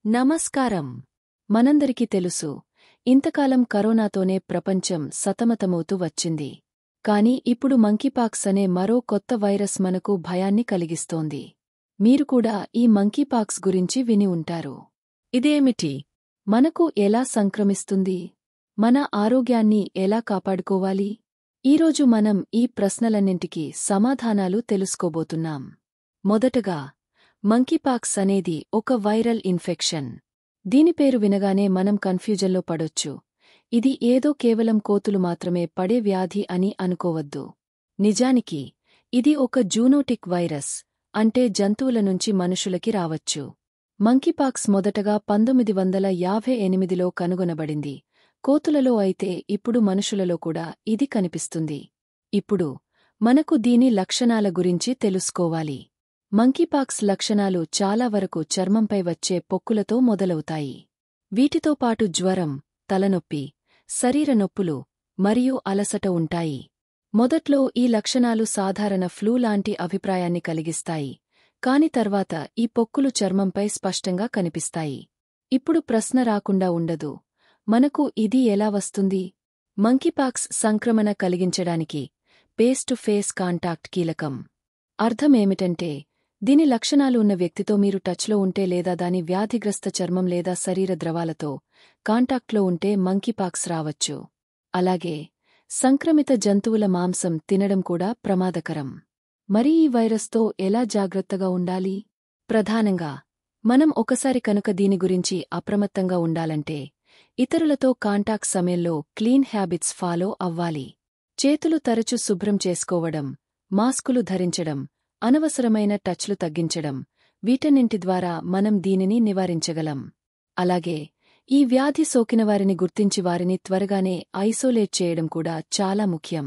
నమస్కారం. మనందరికీ తెలుసు, ఇంతకాలం కరోనాతోనే ప్రపంచం సతమతమవుతూ వచ్చింది. కాని ఇప్పుడు మంకీపాక్స్ అనే మరో కొత్త వైరస్ మనకు భయాన్ని కలిగిస్తోంది. మీరు కూడా ఈ మంకీపాక్స్ గురించి విని ఉంటారు. ఇదేమిటి? మనకు ఎలా సంక్రమిస్తుంది? మన ఆరోగ్యాన్ని ఎలా కాపాడుకోవాలి? ఈరోజు మనం ఈ ప్రశ్నలన్నింటికీ సమాధానాలు తెలుసుకోబోతున్నాం. మొదటగా, మంకీపాక్స్ అనేది ఒక వైరల్ ఇన్ఫెక్షన్. దీని పేరు వినగానే మనం కన్ఫ్యూజన్లో పడొచ్చు. ఇది ఏదో కేవలం కోతులు మాత్రమే పడే వ్యాధి అని అనుకోవద్దు. నిజానికి ఇది ఒక జూనోటిక్ వైరస్, అంటే జంతువుల నుంచి మనుషులకి రావచ్చు. మంకీపాక్స్ మొదటగా 1958లో కనుగొనబడింది. కోతులలో అయితే ఇప్పుడు మనుషులలో కూడా ఇది కనిపిస్తుంది. ఇప్పుడు మనకు దీని లక్షణాల గురించి తెలుసుకోవాలి. మంకీపాక్స్ లక్షణాలు చాలా వరకు చర్మంపై వచ్చే పొక్కులతో మొదలవుతాయి. వీటితో పాటు జ్వరం, తలనొప్పి, శరీర నొప్పులు మరియు అలసట ఉంటాయి. మొదట్లో ఈ లక్షణాలు సాధారణ ఫ్లూ లాంటి అభిప్రాయాన్ని కలిగిస్తాయి, కాని తర్వాత ఈ పొక్కులు చర్మంపై స్పష్టంగా కనిపిస్తాయి. ఇప్పుడు ప్రశ్న రాకుండా ఉండదు, మనకు ఇది ఎలా వస్తుంది? మంకీపాక్స్ సంక్రమణ కలిగించడానికి ఫేస్ టు ఫేస్ కాంటాక్ట్ కీలకం. అర్థమేమిటంటే, దీని లక్షణాలు ఉన్న వ్యక్తితో మీరు టచ్లో ఉంటే లేదా దాని వ్యాధిగ్రస్త చర్మం లేదా శరీర ద్రవాలతో కాంటాక్ట్లో ఉంటే మంకీపాక్స్ రావచ్చు. అలాగే సంక్రమిత జంతువుల మాంసం తినడం కూడా ప్రమాదకరం. మరి ఈ వైరస్తో ఎలా జాగ్రత్తగా ఉండాలి? ప్రధానంగా, మనం ఒకసారి కనుక దీని గురించి అప్రమత్తంగా ఉండాలంటే, ఇతరులతో కాంటాక్ట్ సమయంలో క్లీన్ హ్యాబిట్స్ ఫాలో అవ్వాలి. చేతులు తరచు శుభ్రం చేసుకోవడం, మాస్కులు ధరించడం, అనవసరమైన టచ్లు తగ్గించడం, వీటన్నింటి ద్వారా మనం దీనిని నివారించగలం. అలాగే ఈ వ్యాధి సోకినవారిని గుర్తించి వారిని త్వరగానే ఐసోలేట్ చేయడం కూడా చాలా ముఖ్యం.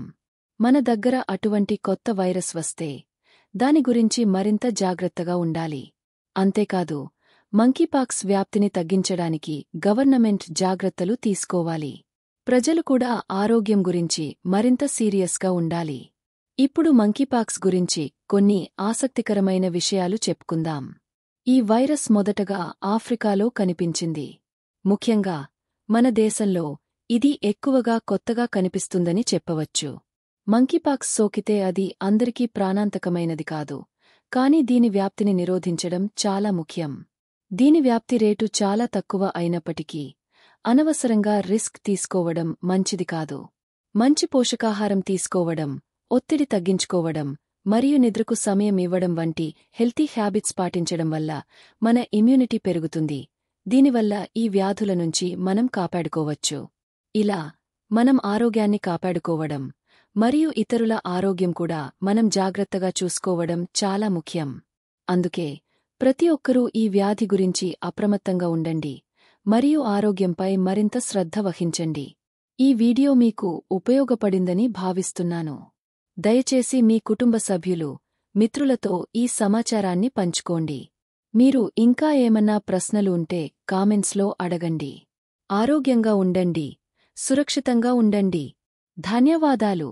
మన దగ్గర అటువంటి కొత్త వైరస్ వస్తే దాని గురించి మరింత జాగ్రత్తగా ఉండాలి. అంతేకాదు, మంకీపాక్స్ వ్యాప్తిని తగ్గించడానికి గవర్నమెంట్ జాగ్రత్తలు తీసుకోవాలి. ప్రజలు కూడా ఆరోగ్యం గురించి మరింత సీరియస్గా ఉండాలి. ఇప్పుడు మంకీపాక్స్ గురించి కొన్ని ఆసక్తికరమైన విషయాలు చెప్పుకుందాం. ఈ వైరస్ మొదటగా ఆఫ్రికాలో కనిపించింది. ముఖ్యంగా మన దేశంలో ఇది ఎక్కువగా కొత్తగా కనిపిస్తుందని చెప్పవచ్చు. మంకీపాక్స్ సోకితే అది అందరికీ ప్రాణాంతకమైనది కాదు, కాని దీని వ్యాప్తిని నిరోధించడం చాలా ముఖ్యం. దీని వ్యాప్తి రేటు చాలా తక్కువ అయినప్పటికీ అనవసరంగా రిస్క్ తీసుకోవడం మంచిది కాదు. మంచి పోషకాహారం తీసుకోవడం, ఒత్తిడి తగ్గించుకోవడం మరియు నిద్రకు సమయం ఇవ్వడం వంటి హెల్తీ హ్యాబిట్స్ పాటించడం వల్ల మన ఇమ్యూనిటీ పెరుగుతుంది. దీనివల్ల ఈ వ్యాధుల నుంచి మనం కాపాడుకోవచ్చు. ఇలా మనం ఆరోగ్యాన్ని కాపాడుకోవడం మరియు ఇతరుల ఆరోగ్యం కూడా మనం జాగ్రత్తగా చూసుకోవడం చాలా ముఖ్యం. అందుకే ప్రతి ఒక్కరూ ఈ వ్యాధి గురించి అప్రమత్తంగా ఉండండి మరియు ఆరోగ్యంపై మరింత శ్రద్ధ వహించండి. ఈ వీడియో మీకు ఉపయోగపడిందని భావిస్తున్నాను. దయచేసి మీ కుటుంబ సభ్యులు, మిత్రులతో ఈ సమాచారాన్ని పంచుకోండి. మీరు ఇంకా ఏమన్నా ప్రశ్నలు ఉంటే కామెంట్స్లో అడగండి. ఆరోగ్యంగా ఉండండి, సురక్షితంగా ఉండండి. ధన్యవాదాలు.